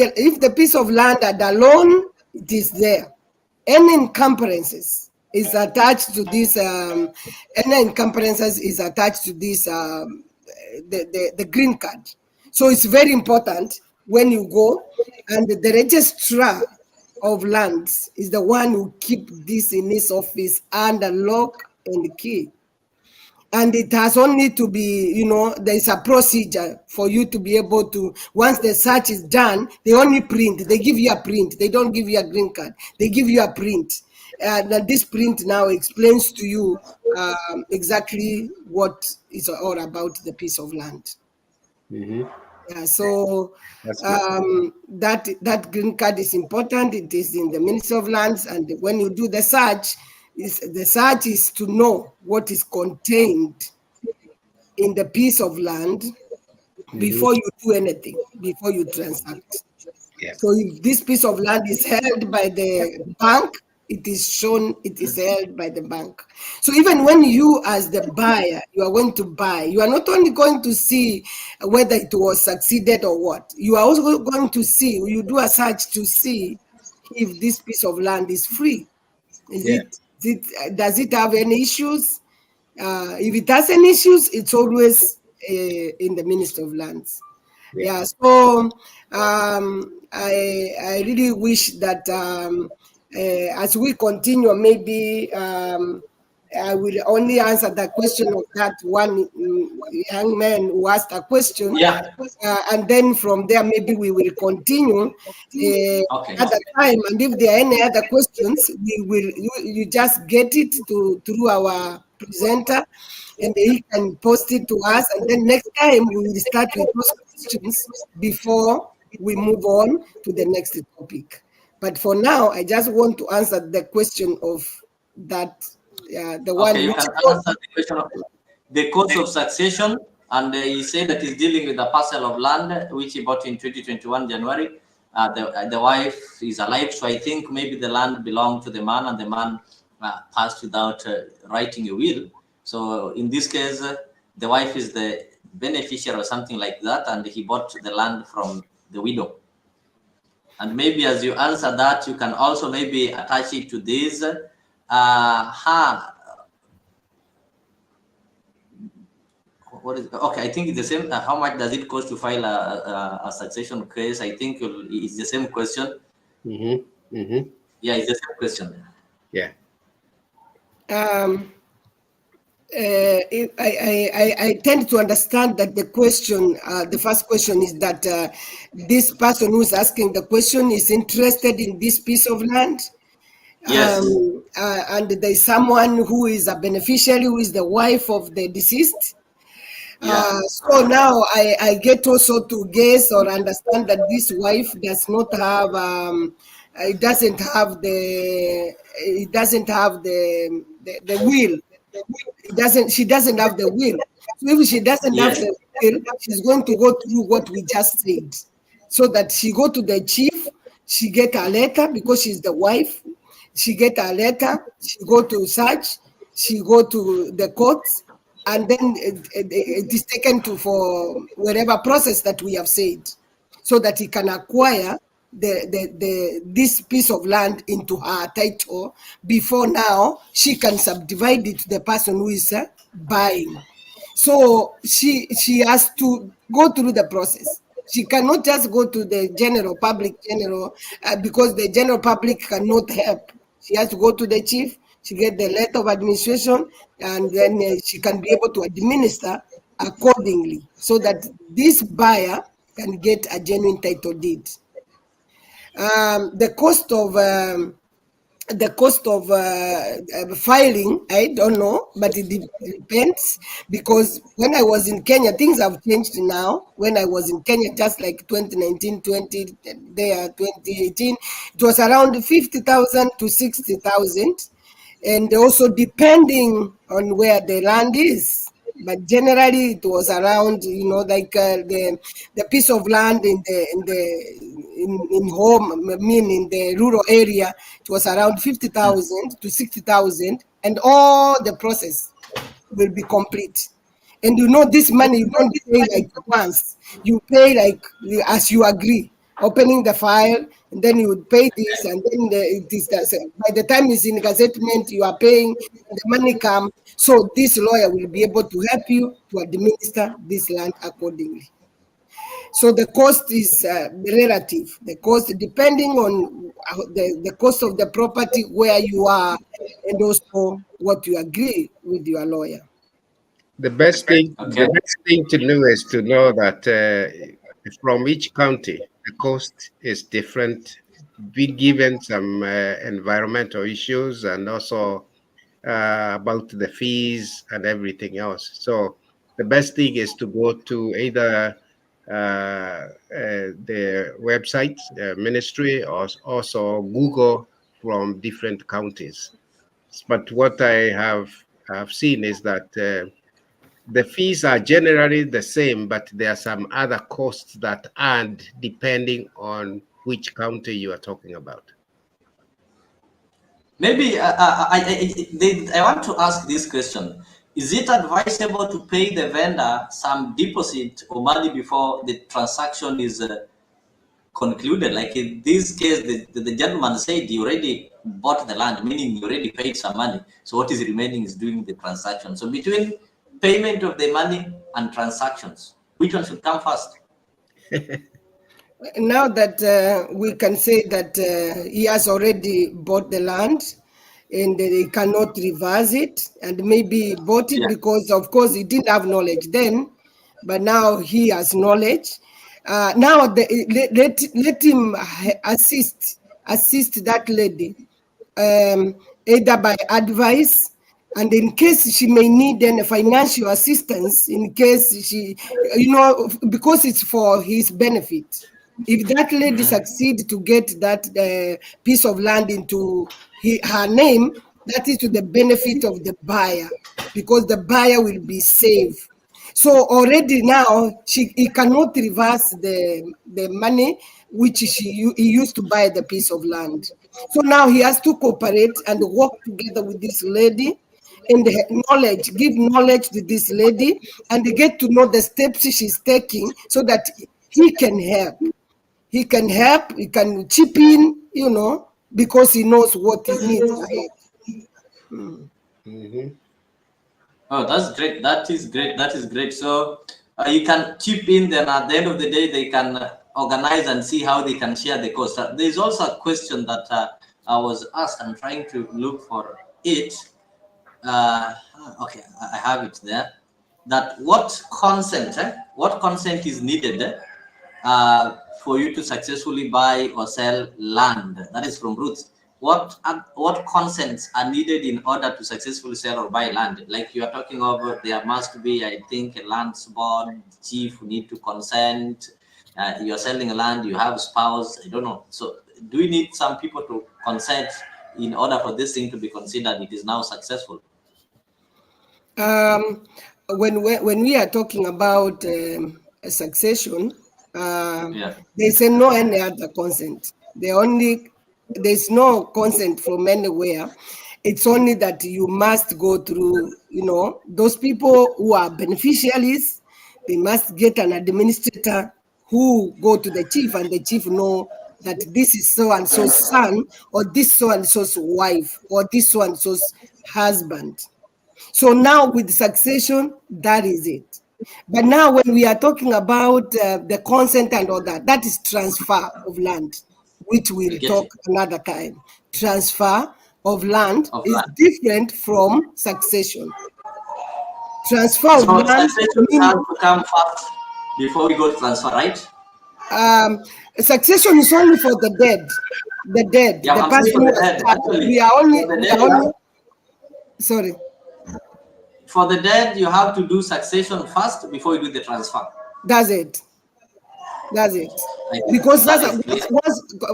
the piece of land had alone, it is there. Any encumbrances is attached to this. Any encumbrances is attached to this. The green card. So it's very important when you go, and the registrar of lands is the one who keep this in his office under lock and key. And it has only to be, there's a procedure for you to be able to, once the search is done, they only print, they give you a print. They don't give you a green card. They give you a print. And this print now explains to you exactly what is all about the piece of land. Mm-hmm. Yeah, so that green card is important. It is in the Ministry of Lands, and when you do the search is to know what is contained in the piece of land before you do anything, before you transact. Yeah. So if this piece of land is held by the bank, it is shown it is held by the bank. So even when you as the buyer, you are going to buy, you are not only going to see whether it was succeeded or what, you are also going to see, you do a search to see if this piece of land is free. Does it have any issues? If it has any issues, it's always in the Ministry of Lands. So I really wish that as we continue, maybe I will only answer the question of that one young man who asked a question. Yeah. And then from there, maybe we will continue at the time. And if there are any other questions, you just get it through our presenter, and he can post it to us. And then next time we will start with those questions before we move on to the next topic. But for now, I just want to answer the question of that. The one. Okay, you can answer the question of the cost of succession, and he said that he's dealing with a parcel of land which he bought in 2021 January. The wife is alive, so I think maybe the land belonged to the man, and the man passed without writing a will. So in this case, the wife is the beneficiary or something like that, and he bought the land from the widow. And maybe as you answer that, you can also maybe attach it to this. What is okay? I think it's the same. How much does it cost to file a succession case? I think it's the same question. Yeah, it's the same question. Yeah. I tend to understand that the question, the first question is that this person who's asking the question is interested in this piece of land. Yes. And there's someone who is a beneficiary, who is the wife of the deceased. Yeah. So now I get also to guess or understand that this wife does not have, it doesn't have the will. She doesn't have the will. So if she doesn't have the will, she's going to go through what we just said. So that she go to the chief, she get a letter because she's the wife. She get a letter, she go to search, she go to the courts, and then it is taken to for whatever process that we have said, so that he can acquire this piece of land into her title before now she can subdivide it to the person who is buying. So she has to go through the process. She cannot just go to the general public because the general public cannot help. She has to go to the chief. She get the letter of administration, and then she can be able to administer accordingly, so that this buyer can get a genuine title deed. The cost of filing, I don't know, but it depends, because when I was in Kenya, things have changed now. When I was in Kenya, just like 2019, 2018, it was around 50,000 to 60,000, and also depending on where the land is. But generally, it was around, like the piece of land in home, I mean in the rural area, it was around 50,000 to 60,000, and all the process will be complete. And this money you don't pay like once. You pay like as you agree, opening the file, and then you would pay this, and then it is by the time it's in gazettement, you are paying, and the money come. So this lawyer will be able to help you to administer this land accordingly. So the cost is relative. The cost depending on the cost of the property, where you are, and also what you agree with your lawyer. The best thing to know is to know that from each county, the cost is different, be given some environmental issues, and also about the fees and everything else. So the best thing is to go to either the website, ministry, or also Google from different counties. But what I have seen is that the fees are generally the same, but there are some other costs that add depending on which county you are talking about. Maybe I want to ask this question. Is it advisable to pay the vendor some deposit or money before the transaction is concluded? Like in this case, the gentleman said he already bought the land, meaning he already paid some money. So what is remaining is doing the transaction. So between payment of the money and transactions, which one should come first? Now that we can say that he has already bought the land and he cannot reverse it, and maybe bought it because, of course, he didn't have knowledge then, but now he has knowledge. Now let him assist that lady, either by advice, and in case she may need any financial assistance, in case she, because it's for his benefit. If that lady succeed to get that piece of land into her name, that is to the benefit of the buyer, because the buyer will be safe. So already now he cannot reverse the money which he used to buy the piece of land. So now he has to cooperate and work together with this lady, and give knowledge to this lady, and get to know the steps she's taking, so that he can help. He can help, he can chip in, because he knows what he needs ahead. Oh, that's great. That is great. That is great. So you can chip in, then at the end of the day, they can organize and see how they can share the cost. There's also a question that I was asked. I'm trying to look for it. Okay, I have it there. That what consent is needed for you to successfully buy or sell land? That is from Ruth. What consents are needed in order to successfully sell or buy land? Like you are talking about, there must be, I think, a land board chief who need to consent. You're selling land, you have spouse, I don't know. So do we need some people to consent in order for this thing to be considered it is now successful? When we are talking about a succession, they say no any other consent. There's no consent from anywhere. It's only that you must go through, those people who are beneficiaries. They must get an administrator who go to the chief, and the chief know that this is so and so's son, or this so and so's wife, or this so and so's husband. So now with succession, that is it. But now when we are talking about the consent and all that, that is transfer of land, which we'll talk another time. Transfer of land is different from succession. Transfer of land. Succession has to come first before we go to transfer, right? Succession is only for the dead. The dead. Yeah, the person who was we are only sorry. For the dead, you have to do succession first before you do the transfer. That's it. Because sasa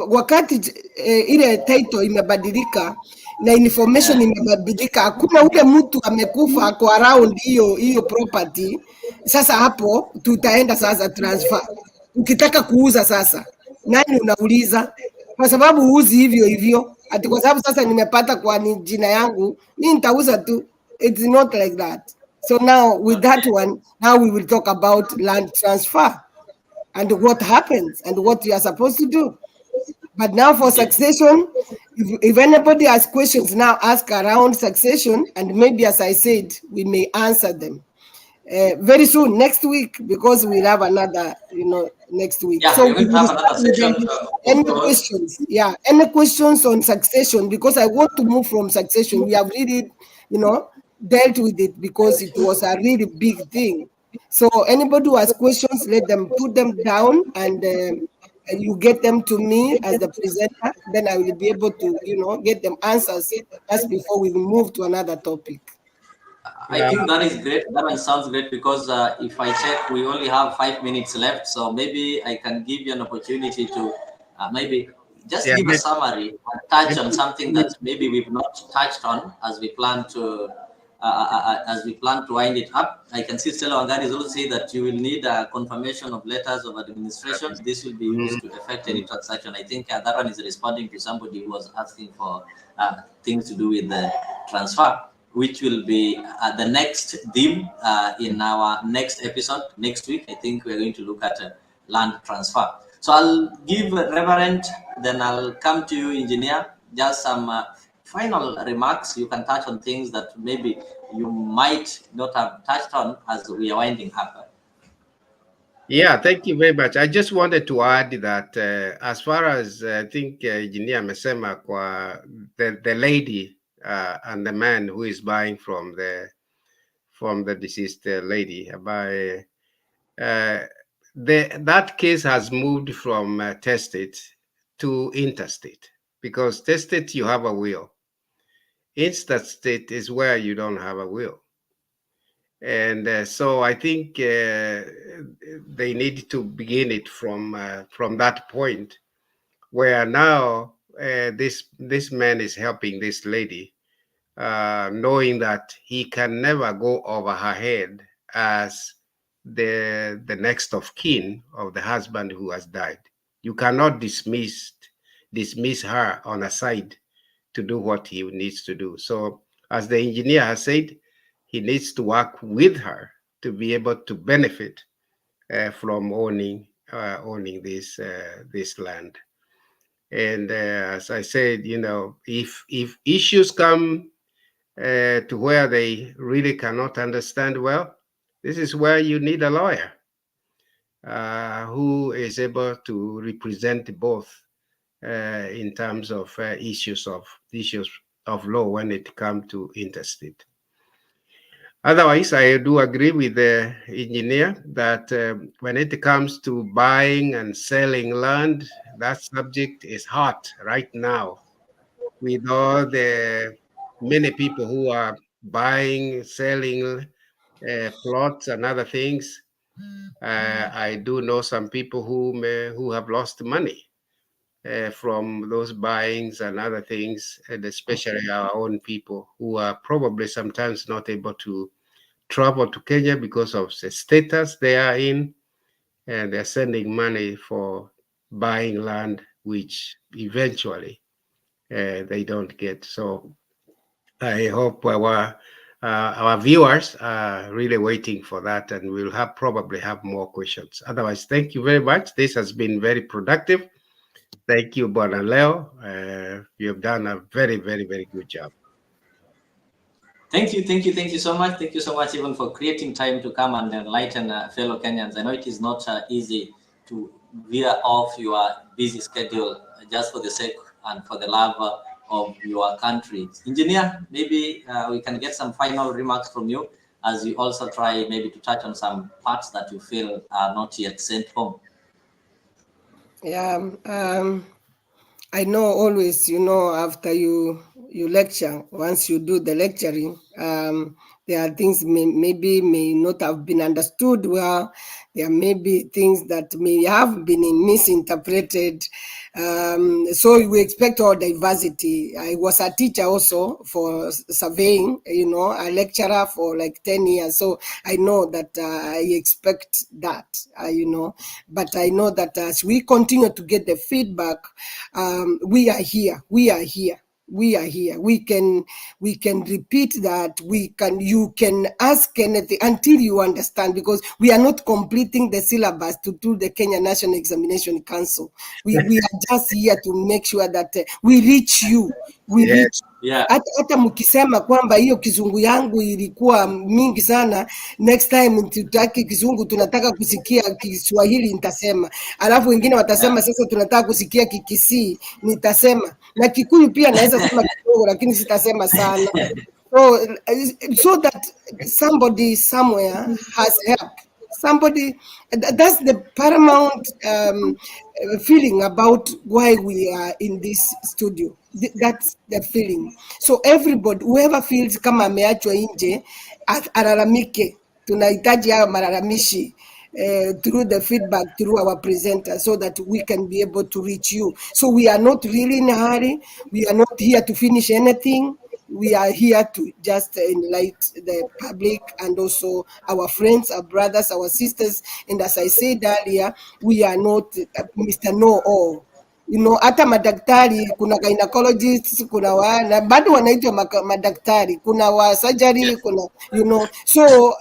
wakati ile title imebadilika na information imebadilika, hakuna ule mtu amekufa ako around hiyo property. Sasa hapo tutaenda sasa transfer. Ukitaka kuuza sasa, nani unauliza? Kwa sababu huuzi hivyo ati kwa sababu sasa nimepata kwa jina yangu, mimi nitauza tu. It's not like that. So now with that one, now we will talk about land transfer and what happens and what you are supposed to do. But now for succession, if anybody has questions, now ask around succession, and maybe, as I said, we may answer them very soon, next week, because we'll have another, next week. Yeah, so we will have another section. Any questions? Yeah, any questions on succession? Because I want to move from succession. We have really, dealt with it because it was a really big thing. So anybody who has questions, let them put them down, and you get them to me as the presenter. Then I will be able to, get them answers just before we move to another topic. I think that is great. That sounds great, because if I check, we only have 5 minutes left. So maybe I can give you an opportunity to maybe just give a summary and touch on something that maybe we've not touched on as we plan to as we plan to wind it up. I can see Stella Wangari is also saying that you will need a confirmation of letters of administration. This will be used to effect any transaction. I think that one is responding to somebody who was asking for things to do with the transfer, which will be the next theme in our next episode next week. I think we're going to look at land transfer. So I'll give Reverend, then I'll come to you, Engineer, just some final remarks. You can touch on things that maybe you might not have touched on as we are winding up. Yeah, thank you very much. I just wanted to add that as far as I think Engineer amesema kwa the lady and the man who is buying from the deceased lady, by that case has moved from testate to interstate, because testate you have a will. Interstate is where you don't have a will. And so I think they need to begin it from that point, where now this man is helping this lady, knowing that he can never go over her head as the next of kin of the husband who has died. You cannot dismiss her on a side to do what he needs to do. So, as the engineer has said, he needs to work with her to be able to benefit from owning this land. And as I said, if issues come to where they really cannot understand well, this is where you need a lawyer who is able to represent both in terms of issues of law when it comes to interstate. Otherwise, I do agree with the engineer that when it comes to buying and selling land, that subject is hot right now, with all the many people who are buying, selling plots and other things. I do know some people who have lost money from those buyings and other things, and especially our own people who are probably sometimes not able to travel to Kenya because of the status they are in, and they're sending money for buying land, which eventually they don't get. So I hope our viewers are really waiting for that, and we'll probably have more questions. Otherwise, thank you very much. This has been very productive. Thank you, Bona Leo. You have done a very, very, very good job. Thank you so much. Thank you so much even for creating time to come and enlighten fellow Kenyans. I know it is not easy to veer off your busy schedule just for the sake and for the love of your country. Engineer, maybe we can get some final remarks from you as you also try maybe to touch on some parts that you feel are not yet sent home. Yeah, I know always, after you lecture, once you do the lecturing, there are things maybe may not have been understood well. There may be things that may have been misinterpreted. So we expect all diversity. I was a teacher also for surveying, a lecturer for like 10 years. So I know that I expect that, but I know that as we continue to get the feedback, we are here. We can repeat that. You can ask anything until you understand, because we are not completing the syllabus to do the Kenya National Examination Council. We are just here to make sure that we reach you. Reach. Yeah. Hata mkisema kwamba hiyo kizungu yangu ilikuwa mingi sana, next time tutaki kizungu, tunataka kusikia Kiswahili, nitasema. Alafu wengine watasema sasa tunataka kusikia Kikisii, nitasema. Na Kikuyu pia naweza sema kidogo, lakini sitasema sana. So that somebody somewhere has help. That's the paramount feeling about why we are in this studio. That's the feeling. So everybody, whoever feels kama ameachwa nje, alalamike. Tunahitaji hayo malalamishi through the feedback, through our presenter, so that we can be able to reach you. So we are not really in a hurry. We are not here to finish anything. we are here to just enlighten the public and also our friends, our brothers, our sisters. And as I said earlier, we are not Mr. Know-all. Hata madaktari, kuna gynecologists, kuna na bado wanaitwa madaktari, kuna wa surgery, kuna so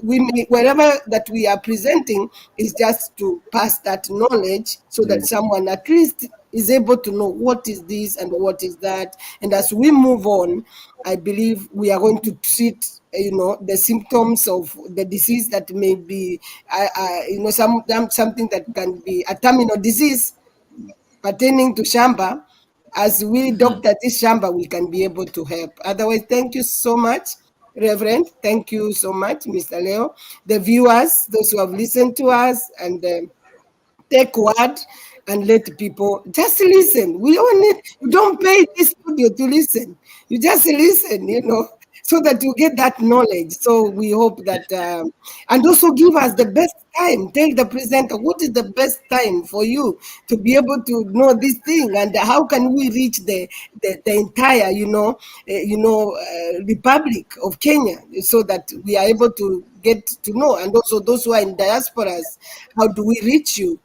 wherever that we are presenting is just to pass that knowledge so that someone at least is able to know what is this and what is that. And as we move on, I believe we are going to treat the symptoms of the disease that may be something that can be a terminal disease pertaining to Shamba. As we doctor this Shamba, we can be able to help. Otherwise, thank you so much, Reverend. Thank you so much, Mr. Leo. The viewers, those who have listened to us, and take word and let people just listen. We only, you don't pay this studio to listen. You just listen, so that you get that knowledge. So we hope that, and also give us the best time. Tell the presenter what is the best time for you to be able to know this thing, and how can we reach the entire, Republic of Kenya, so that we are able to get to know, and also those who are in diasporas, how do we reach you?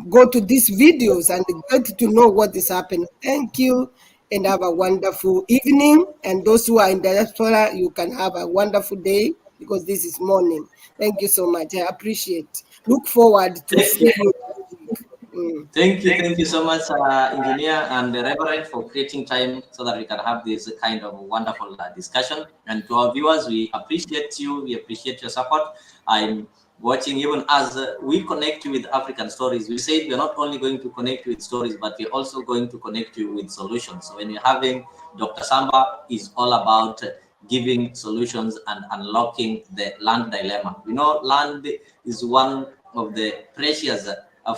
Go to these videos and get to know what is happening. Thank you, and have a wonderful evening. And those who are in diaspora, you can have a wonderful day, because this is morning. Thank you so much. I appreciate. Look forward to seeing you. Thank you so much, Engineer and the Reverend, for creating time so that we can have this kind of wonderful discussion. And to our viewers, we appreciate you. We appreciate your support. I'm watching even as we connect you with African stories. We said we're not only going to connect you with stories, but we're also going to connect you with solutions. So when you're having Dr. Samba, is all about giving solutions and unlocking the land dilemma. We know land is one of the precious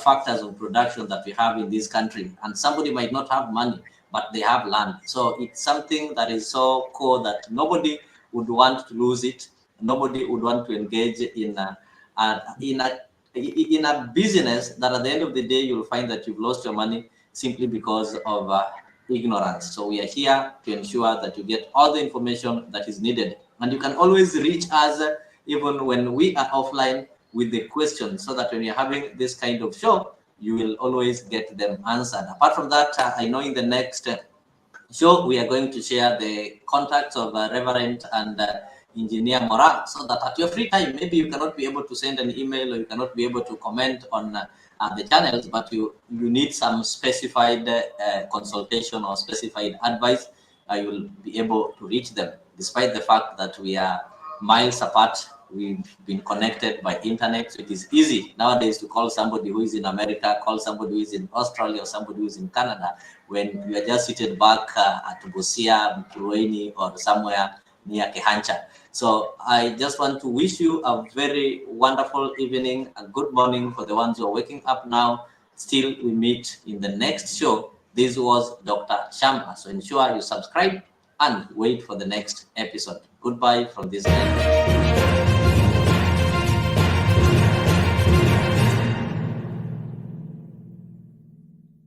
factors of production that we have in this country, and somebody might not have money, but they have land. So it's something that is so core that nobody would want to lose it. Nobody would want to engage in a business that at the end of the day you'll find that you've lost your money simply because of ignorance. So we are here to ensure that you get all the information that is needed, and you can always reach us even when we are offline with the questions, so that when you're having this kind of show, you will always get them answered. Apart from that, I know in the next show we are going to share the contacts of Reverend and Engineer Moran, so that at your free time, maybe you cannot be able to send an email or you cannot be able to comment on the channels, but you need some specified consultation or specified advice, you will be able to reach them, despite the fact that we are miles apart. We've been connected by internet, so it is easy nowadays to call somebody who is in America, call somebody who is in Australia, or somebody who is in Canada, when you are just seated back at Busia, Mkurueni, or somewhere near Kehancha. So I just want to wish you a very wonderful evening, a good morning for the ones who are waking up now. Still, we meet in the next show. This was Dr. Shamba. So ensure you subscribe and wait for the next episode. Goodbye from this end.